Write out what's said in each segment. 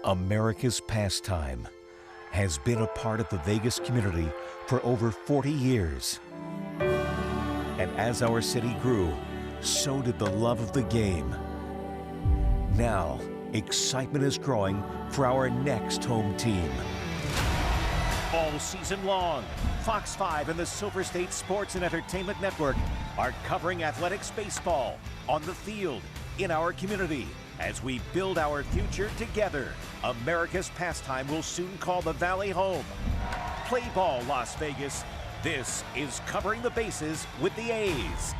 America's pastime has been a part of the Vegas community for over 40 years. And as our city grew, so did the love of the game. Now, excitement is growing for our next home team. All season long, Fox 5 and the Silver State Sports and Entertainment Network are covering athletics baseball on the field, in our community. As we build our future together, America's pastime will soon call the Valley home. Play ball, Las Vegas. This is Covering the Bases with the A's.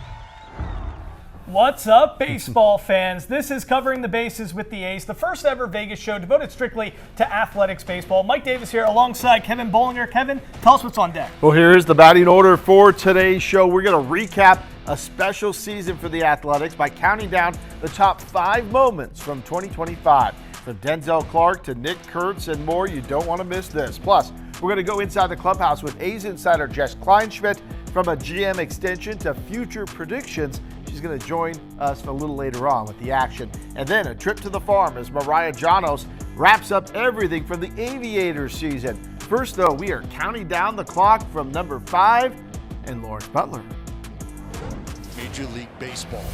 What's up, baseball fans? This is Covering the Bases with the A's, the first ever Vegas show devoted strictly to athletics baseball. Mike Davis here alongside Kevin Bollinger. Kevin, tell us what's on deck. Well, here's the batting order for today's show. We're going to recap a special season for the Athletics by counting down the top 5 moments from 2025. From Denzel Clark to Nick Kurtz and more, you don't want to miss this. Plus, we're going to go inside the clubhouse with A's insider Jess Kleinschmidt, from a GM extension to future predictions. She's going to join us a little later on with the action. And then a trip to the farm as Mariah Janos wraps up everything from the Aviators season. First, though, we are counting down the clock from number 5 and Lawrence Butler. Major League Baseball.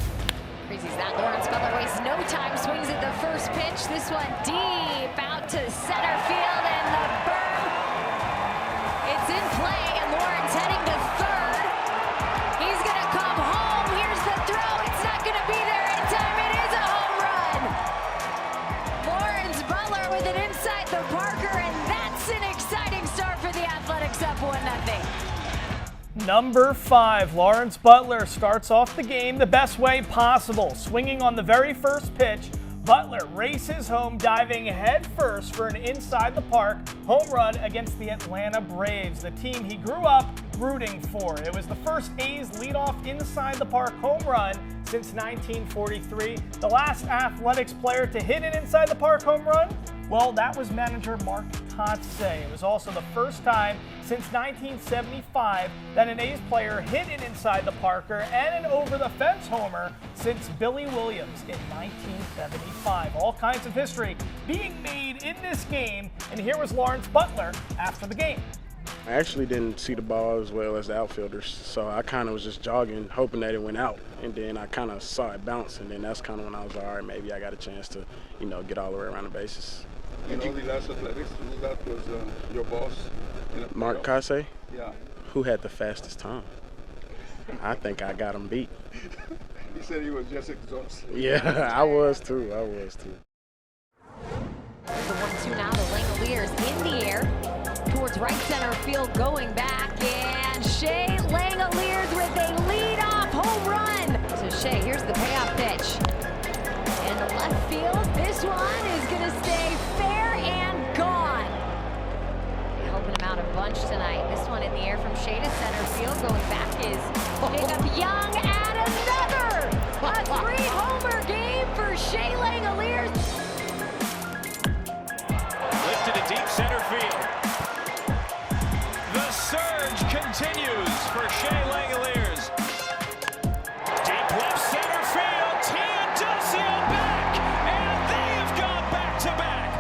Crazy is that. Lawrence Butler wastes no time, swings at the first pitch. This one deep out to center field, and the berm. It's in play, and Lawrence heading to third. He's going to come home. Here's the throw. It's not going to be there in time. It is a home run. Lawrence Butler with it inside the Parker, and that's an exciting start for the Athletics, up 1-0. Number 5, Lawrence Butler starts off the game the best way possible. Swinging on the very first pitch, Butler races home, diving head first for an inside the park home run against the Atlanta Braves, the team he grew up rooting for. It was the first A's leadoff inside the park home run since 1943. The last Athletics player to hit an inside the park home run? Well, that was manager Mark Kotsay. It was also the first time since 1975 that an A's player hit an inside the Parker and an over-the-fence homer since Billy Williams in 1975. All kinds of history being made in this game, and here was Lawrence Butler after the game. I actually didn't see the ball as well as the outfielders, so I kind of was just jogging, hoping that it went out, and then I kind of saw it bounce, and then that's kind of when I was like, all right, maybe I got a chance to, get all the way around the bases. In all the last Athletics, who that was your boss? Mark Kotsay? Yeah. Who had the fastest time? I think I got him beat. He said he was just exhausted. Yeah, I was too. The 1-2 now, the Langoliers in the air towards right center field, going back, and Shea Langoliers with a lead-off home run. So Shea, here's the payoff pitch. And the left field, this one is going to stay fair and gone. Helping him out a bunch tonight. This one in the air from Shea to center field, going back is Jacob Young, and another! A 3-homer game for Shea Langoliers. Lifted to deep center field. The surge continues for Shea Langoliers. Deep left center field. Teodosio back, and they have gone back to back.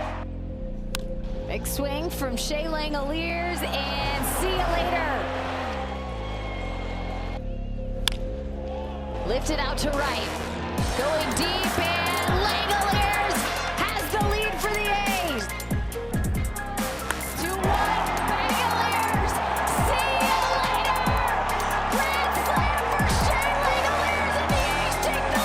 Big swing from Shea Langoliers, and see you later. Lifted out to right. Going deep, and Langoliers has the lead for the A's. 2-1, Langoliers. See you later. Grand slam for Shea Langoliers, and the A's take the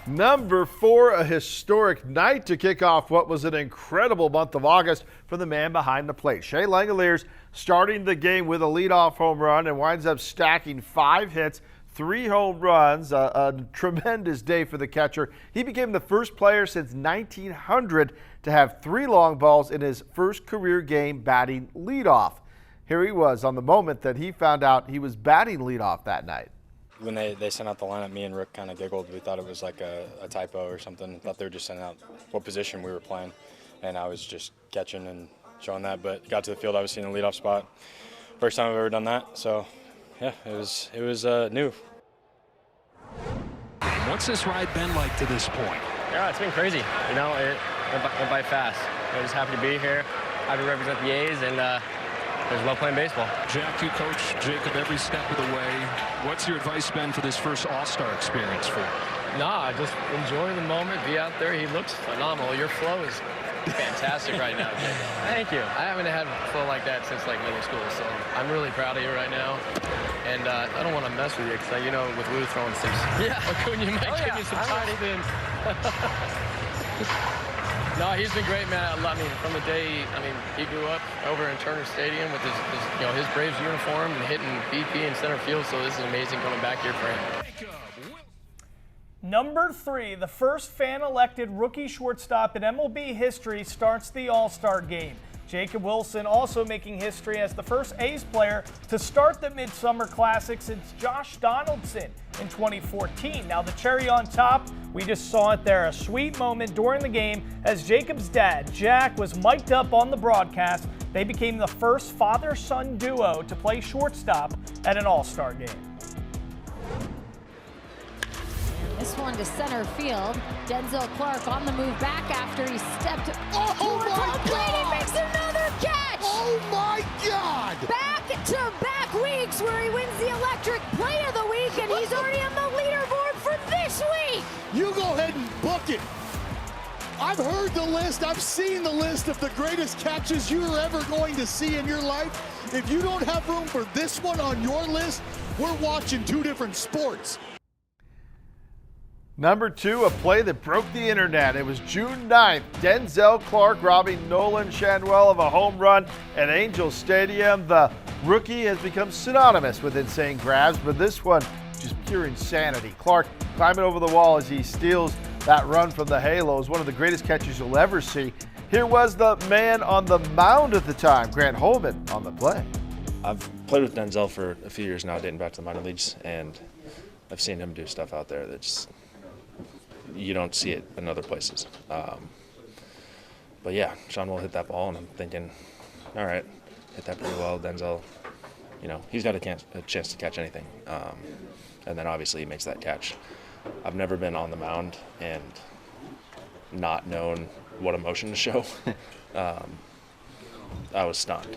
lead. Number 4, a historic night to kick off what was an incredible month of August for the man behind the plate. Shea Langoliers starting the game with a leadoff home run and winds up stacking 5 hits, 3 home runs, a tremendous day for the catcher. He became the first player since 1900 to have 3 long balls in his first career game batting leadoff. Here he was on the moment that he found out he was batting leadoff that night. When they sent out the lineup, me and Rick kind of giggled. We thought it was like a typo or something. Thought they were just sending out what position we were playing, and I was just catching and showing that. But got to the field, I was seeing the leadoff spot. First time I've ever done that, so yeah, it was new. What's this ride been like to this point? Yeah, it's been crazy. You know, it went by fast. I'm just happy to be here, happy to represent the A's, and just love playing baseball. Jack, you coach Jacob every step of the way. What's your advice been for this first All-Star experience for you? Nah, just enjoy the moment, be out there. He looks phenomenal. Your flow is fantastic right now, Jacob. Thank you. I haven't had flow like that since like middle school, so I'm really proud of you right now. And I don't want to mess with you because, you know, with Lou throwing some, when you might give you some tiny things. No, he's been great, man. I mean, from the day, he grew up over in Turner Stadium with his Braves uniform and hitting BP in center field, so this is amazing coming back here for him. Number 3, the first fan-elected rookie shortstop in MLB history starts the All-Star game. Jacob Wilson also making history as the first A's player to start the Midsummer Classic since Josh Donaldson in 2014. Now the cherry on top, we just saw it there, a sweet moment during the game as Jacob's dad, Jack, was mic'd up on the broadcast. They became the first father-son duo to play shortstop at an All-Star game. This one to center field. Denzel Clark on the move back after he stepped towards home plate and makes another catch. Oh my God! Back-to-back weeks where he wins the Electric Play of the Week, and he's already on the leaderboard for this week. You go ahead and book it. I've heard the list. I've seen the list of the greatest catches you're ever going to see in your life. If you don't have room for this one on your list, we're watching two different sports. Number 2, a play that broke the internet. It was June 9th. Denzel Clark robbing Nolan Schanuel of a home run at Angel Stadium. The rookie has become synonymous with insane grabs, but this one just pure insanity. Clark climbing over the wall as he steals that run from the Halos. One of the greatest catches you'll ever see. Here was the man on the mound at the time, Grant Holman, on the play. I've played with Denzel for a few years now, dating back to the minor leagues, and I've seen him do stuff out there that's you don't see it in other places. But yeah, Sean will hit that ball, and I'm thinking, all right, hit that pretty well. Denzel, he's got a chance to catch anything. And then obviously he makes that catch. I've never been on the mound and not known what emotion to show. I was stunned.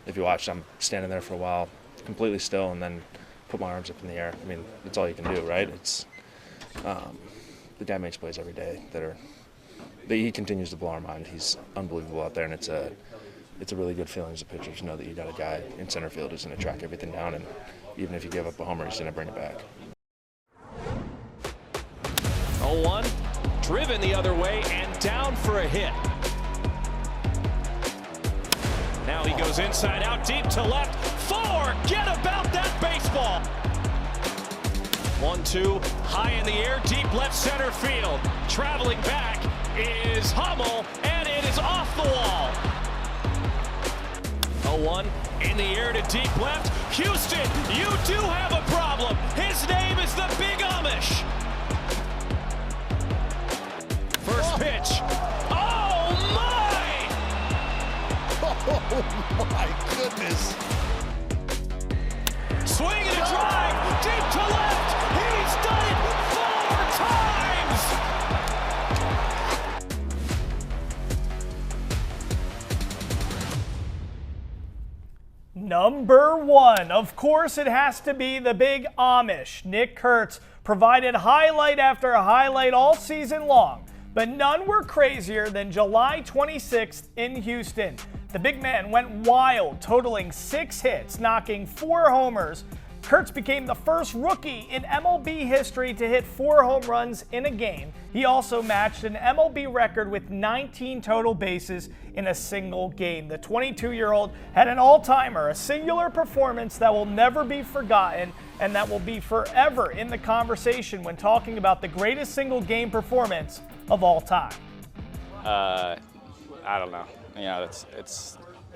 If you watch, I'm standing there for a while, completely still, and then put my arms up in the air. I mean, that's all you can do, right? The guy makes plays every day that he continues to blow our mind. He's unbelievable out there, and it's a really good feeling as a pitcher to know that you got a guy in center field who's going to track everything down, and even if you give up a homer, he's going to bring it back. 0-1, driven the other way and down for a hit. Now he goes inside out, deep to left. Forget about that baseball. 1-2, high in the air, deep left center field. Traveling back is Hummel, and it is off the wall. 0-1, in the air to deep left. Houston, you do have a problem. His name is the Big Amish. First pitch. Oh, my! Oh, my goodness. Swing and a drive, deep to left. He's done it 4 times. Number 1, of course it has to be the Big Amish. Nick Kurtz provided highlight after highlight all season long, but none were crazier than July 26th in Houston. The big man went wild, totaling 6 hits, knocking 4 homers. Kurtz became the first rookie in MLB history to hit 4 home runs in a game. He also matched an MLB record with 19 total bases in a single game. The 22-year-old had an all-timer, a singular performance that will never be forgotten and that will be forever in the conversation when talking about the greatest single game performance of all time. I don't know.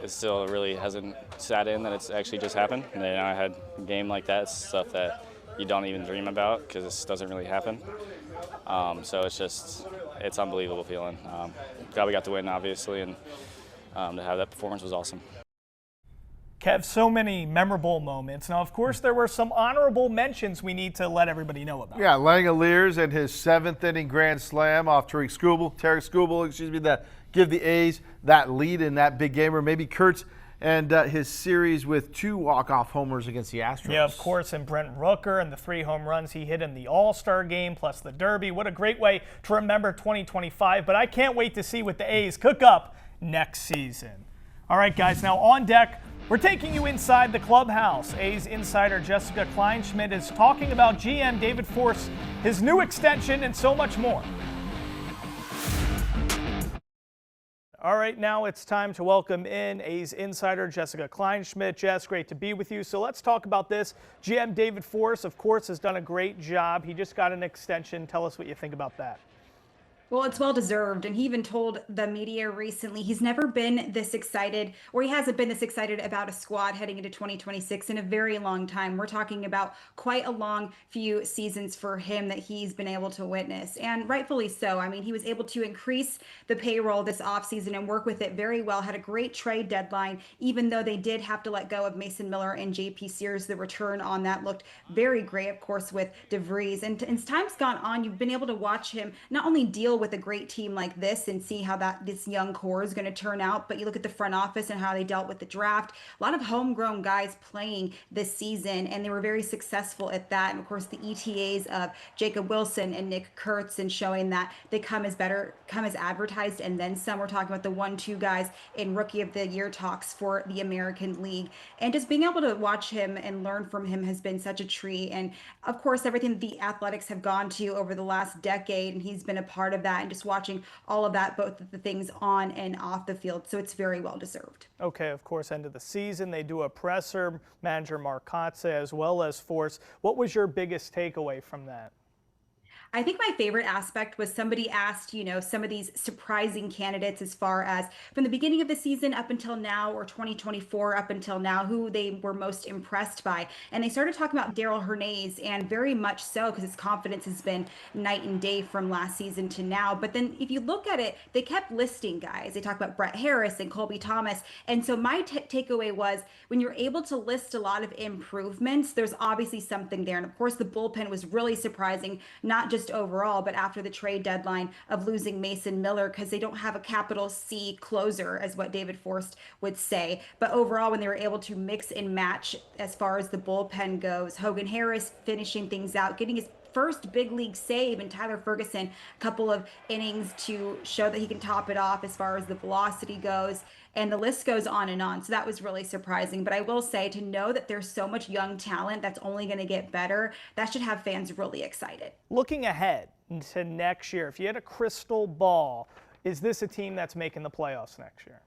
It still really hasn't sat in that it's actually just happened. And then I had a game like that, stuff that you don't even dream about because this doesn't really happen. So it's unbelievable feeling. Glad we got to win, obviously, and to have that performance was awesome. Kev, so many memorable moments. Now, of course, there were some honorable mentions we need to let everybody know about. Yeah, Langeliers and his 7th inning grand slam off Tarik Skubal, that give the A's that lead in that big game, or maybe Kurtz and his series with 2 walk-off homers against the Astros. Yeah, of course, and Brent Rooker and the 3 home runs he hit in the All-Star game, plus the Derby. What a great way to remember 2025, but I can't wait to see what the A's cook up next season. All right, guys, now on deck, we're taking you inside the clubhouse. A's insider Jessica Kleinschmidt is talking about GM David Forst, his new extension, and so much more. All right, now it's time to welcome in A's insider Jessica Kleinschmidt. Jess, great to be with you. So let's talk about this. GM David Forst, of course, has done a great job. He just got an extension. Tell us what you think about that. Well, it's well-deserved, and he even told the media recently he's never been this excited, or he hasn't been this excited about a squad heading into 2026 in a very long time. We're talking about quite a long few seasons for him that he's been able to witness, and rightfully so. I mean, he was able to increase the payroll this offseason and work with it very well, had a great trade deadline, even though they did have to let go of Mason Miller and JP Sears. The return on that looked very great, of course, with DeVries. And as time's gone on, you've been able to watch him not only deal with a great team like this and see how this young core is going to turn out, but you look at the front office and how they dealt with the draft. A lot of homegrown guys playing this season, and they were very successful at that. And of course, the ETAs of Jacob Wilson and Nick Kurtz, and showing that they come as advertised, and then some. We're talking about the 1-2 guys in Rookie of the Year talks for the American League, and just being able to watch him and learn from him has been such a treat. And of course, everything that the Athletics have gone to over the last decade, and he's been a part of that, and just watching all of that, both of the things on and off the field. So it's very well deserved. Okay, of course, end of the season, they do a presser, manager Mark Kotsay as well as Forst. What was your biggest takeaway from that? I think my favorite aspect was somebody asked, some of these surprising candidates as far as from the beginning of the season up until now, or 2024 up until now, who they were most impressed by. And they started talking about Darell Hernaiz, and very much so, because his confidence has been night and day from last season to now. But then if you look at it, they kept listing guys. They talked about Brett Harris and Colby Thomas. And so my takeaway was, when you're able to list a lot of improvements, there's obviously something there. And of course, the bullpen was really surprising, not just overall, but after the trade deadline of losing Mason Miller, because they don't have a capital C closer, as what David Forst would say. But overall, when they were able to mix and match as far as the bullpen goes, Hogan Harris finishing things out, getting his first big league save, and Tyler Ferguson a couple of innings to show that he can top it off as far as the velocity goes, and the list goes on and on. So that was really surprising. But I will say, to know that there's so much young talent that's only going to get better, that should have fans really excited. Looking ahead to next year, if you had a crystal ball, is this a team that's making the playoffs next year?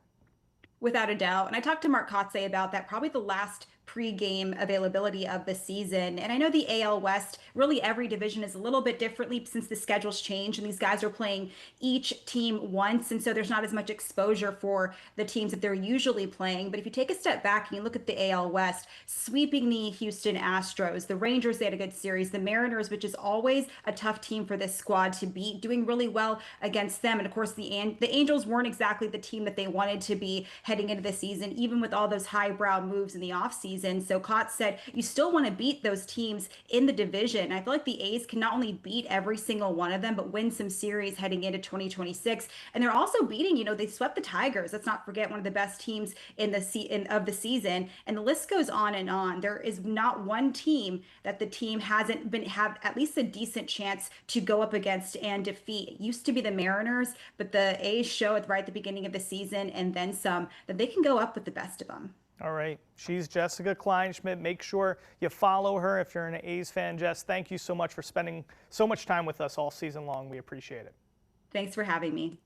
Without a doubt. And I talked to Mark Kotsay about that, probably the last pre-game availability of the season. And I know the AL West, really every division is a little bit differently since the schedules change, and these guys are playing each team once, and so there's not as much exposure for the teams that they're usually playing. But if you take a step back and you look at the AL West, sweeping the Houston Astros, the Rangers, they had a good series, the Mariners, which is always a tough team for this squad to beat, doing really well against them. And of course, the Angels weren't exactly the team that they wanted to be heading into the season, even with all those highbrow moves in the offseason. So Kotz said you still want to beat those teams in the division. I feel like the A's can not only beat every single one of them, but win some series heading into 2026. And they're also beating, they swept the Tigers. Let's not forget, one of the best teams of the season. And the list goes on and on. There is not one team that the team hasn't have at least a decent chance to go up against and defeat. It used to be the Mariners, but the A's show right at the beginning of the season, and then some, that they can go up with the best of them. All right. She's Jessica Kleinschmidt. Make sure you follow her if you're an A's fan. Jess, thank you so much for spending so much time with us all season long. We appreciate it. Thanks for having me.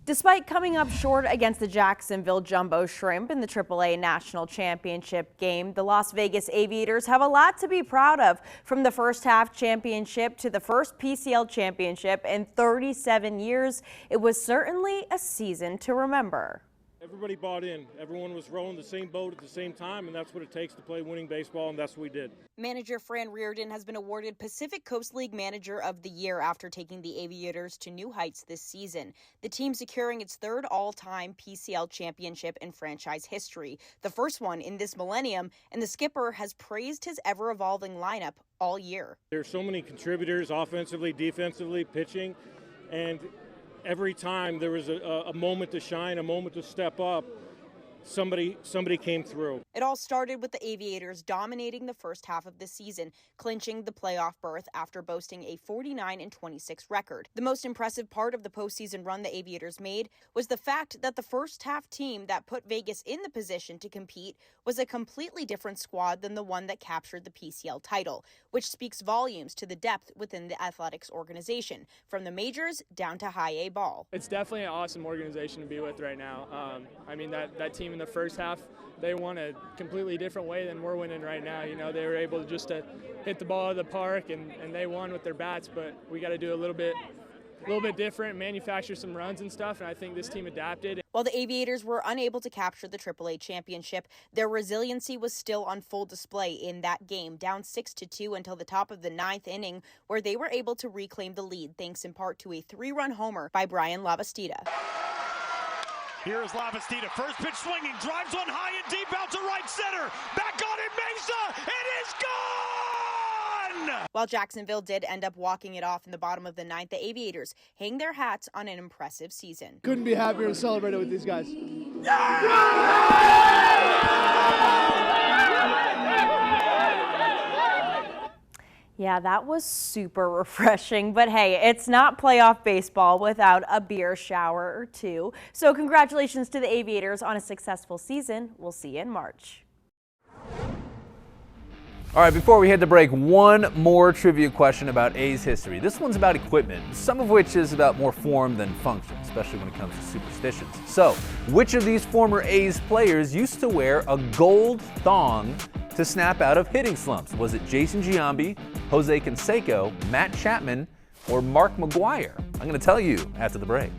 Despite coming up short against the Jacksonville Jumbo Shrimp in the AAA National Championship game, the Las Vegas Aviators have a lot to be proud of. From the first half championship to the first PCL championship in 37 years, it was certainly a season to remember. Everybody bought in. Everyone was rowing the same boat at the same time, and that's what it takes to play winning baseball, and that's what we did. Manager Fran Reardon has been awarded Pacific Coast League Manager of the Year after taking the Aviators to new heights this season. The team securing its third all-time PCL championship in franchise history, the first one in this millennium, and the skipper has praised his ever-evolving lineup all year. There's so many contributors, offensively, defensively, pitching, and every time there was a moment to shine, a moment to step up, somebody came through. It all started with the Aviators dominating the first half of the season, clinching the playoff berth after boasting a 49-26 record. The most impressive part of the postseason run the Aviators made was the fact that the first half team that put Vegas in the position to compete was a completely different squad than the one that captured the PCL title, which speaks volumes to the depth within the Athletics organization, from the majors down to high A ball. It's definitely an awesome organization to be with right now. That team in the first half, they won a completely different way than we're winning right now. You know, they were able just to hit the ball out of the park, and they won with their bats, but we got to do a little bit different, manufacture some runs and stuff, and I think this team adapted. While the Aviators were unable to capture the AAA championship, their resiliency was still on full display in that game, down 6-2 until the top of the ninth inning, where they were able to reclaim the lead thanks in part to a 3-run homer by Brian Lavastida. Here is Lavastida, first pitch swinging, drives one high and deep out to right center. Back on it, Mesa, it is gone! While Jacksonville did end up walking it off in the bottom of the ninth, the Aviators hang their hats on an impressive season. Couldn't be happier to celebrate it with these guys. Yeah, that was super refreshing, but hey, it's not playoff baseball without a beer shower or two. So congratulations to the Aviators on a successful season. We'll see you in March. All right, before we hit the break, one more trivia question about A's history. This one's about equipment, some of which is about more form than function, especially when it comes to superstitions. So, which of these former A's players used to wear a gold thong to snap out of hitting slumps? Was it Jason Giambi, Jose Canseco, Matt Chapman, or Mark McGwire? I'm going to tell you after the break.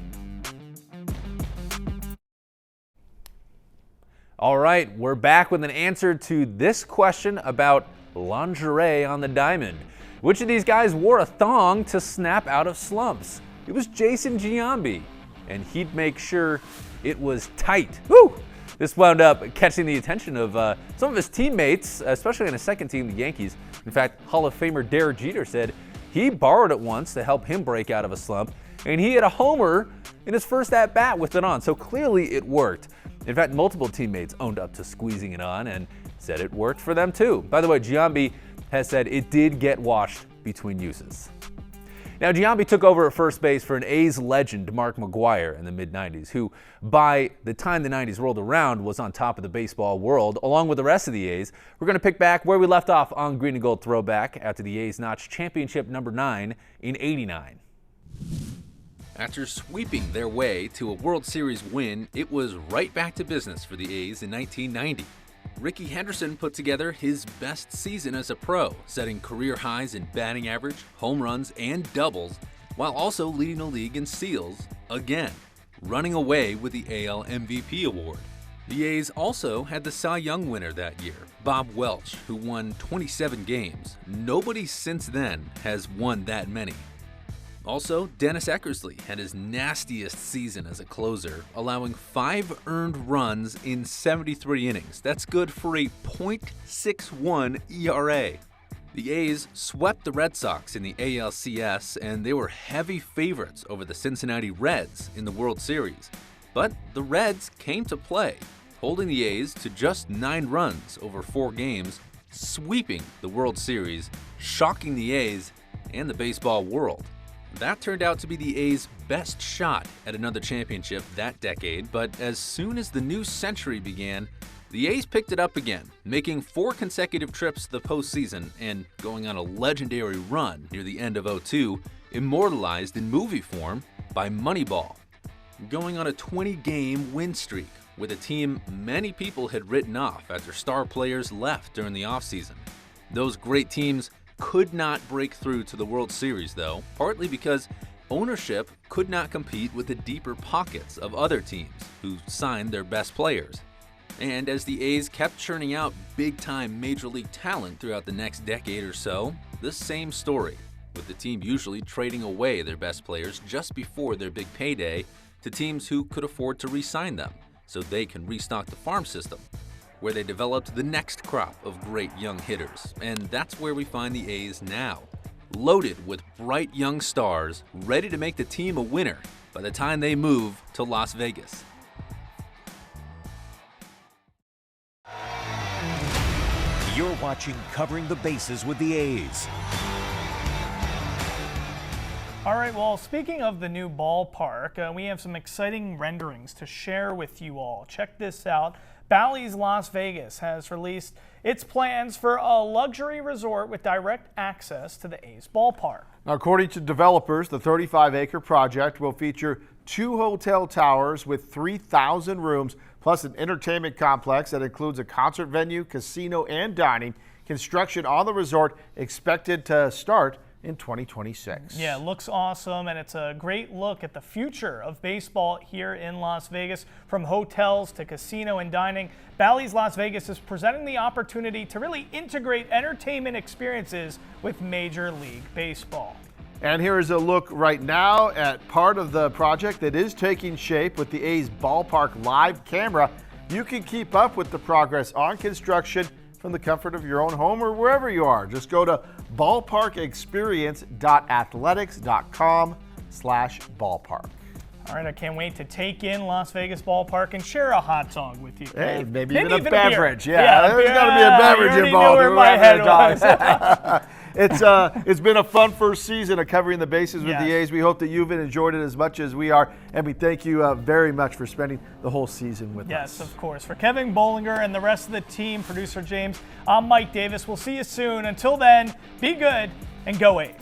All right, we're back with an answer to this question about lingerie on the diamond. Which of these guys wore a thong to snap out of slumps? It was Jason Giambi, and he'd make sure it was tight. Woo! This wound up catching the attention of some of his teammates, especially on his second team, the Yankees. In fact, Hall of Famer Derek Jeter said he borrowed it once to help him break out of a slump, and he hit a homer in his first at-bat with it on, so clearly it worked. In fact, multiple teammates owned up to squeezing it on and said it worked for them too. By the way, Giambi has said it did get washed between uses. Now, Giambi took over at first base for an A's legend, Mark McGwire, in the mid-90s, who, by the time the 90s rolled around, was on top of the baseball world, along with the rest of the A's. We're going to pick back where we left off on Green and Gold Throwback after the A's notched championship number 9 in '89. After sweeping their way to a World Series win, it was right back to business for the A's in 1990. Rickey Henderson put together his best season as a pro, setting career highs in batting average, home runs, and doubles, while also leading the league in steals again, running away with the AL MVP award. The A's also had the Cy Young winner that year, Bob Welch, who won 27 games. Nobody since then has won that many. Also, Dennis Eckersley had his nastiest season as a closer, allowing 5 earned runs in 73 innings. That's good for a .61 ERA. The A's swept the Red Sox in the ALCS, and they were heavy favorites over the Cincinnati Reds in the World Series. But the Reds came to play, holding the A's to just 9 runs over 4 games, sweeping the World Series, shocking the A's and the baseball world. That turned out to be the A's best shot at another championship that decade, but as soon as the new century began, the A's picked it up again, making 4 consecutive trips to the postseason and going on a legendary run near the end of '02, immortalized in movie form by Moneyball. Going on a 20-game win streak with a team many people had written off after star players left during the offseason. Those great teams could not break through to the World Series, though, partly because ownership could not compete with the deeper pockets of other teams who signed their best players. And as the A's kept churning out big-time major league talent throughout the next decade or so, the same story, with the team usually trading away their best players just before their big payday to teams who could afford to re-sign them so they can restock the farm system, where they developed the next crop of great young hitters. And that's where we find the A's now, loaded with bright young stars ready to make the team a winner by the time they move to Las Vegas. You're watching Covering the Bases with the A's. All right, well, speaking of the new ballpark, we have some exciting renderings to share with you all. Check this out. Bally's Las Vegas has released its plans for a luxury resort with direct access to the A's ballpark. Now, according to developers, the 35-acre project will feature 2 hotel towers with 3,000 rooms, plus an entertainment complex that includes a concert venue, casino, and dining. Construction on the resort expected to start in 2026. Yeah, it looks awesome, and it's a great look at the future of baseball here in Las Vegas. From hotels to casino and dining, Bally's Las Vegas is presenting the opportunity to really integrate entertainment experiences with Major League Baseball. And here is a look right now at part of the project that is taking shape with the A's Ballpark Live camera. You can keep up with the progress on construction from the comfort of your own home or wherever you are. Just go to ballparkexperience.athletics.com/ballpark. All right, I can't wait to take in Las Vegas Ballpark and share a hot dog with you. Hey, maybe even a beverage. Beer. Yeah, there's got to be a beverage involved. Where my head was. It's been a fun first season of Covering the Bases with the A's. We hope that you've enjoyed it as much as we are, and we thank you very much for spending the whole season with us. Yes, of course. For Kevin Bollinger and the rest of the team, producer James, I'm Mike Davis. We'll see you soon. Until then, be good and go A's.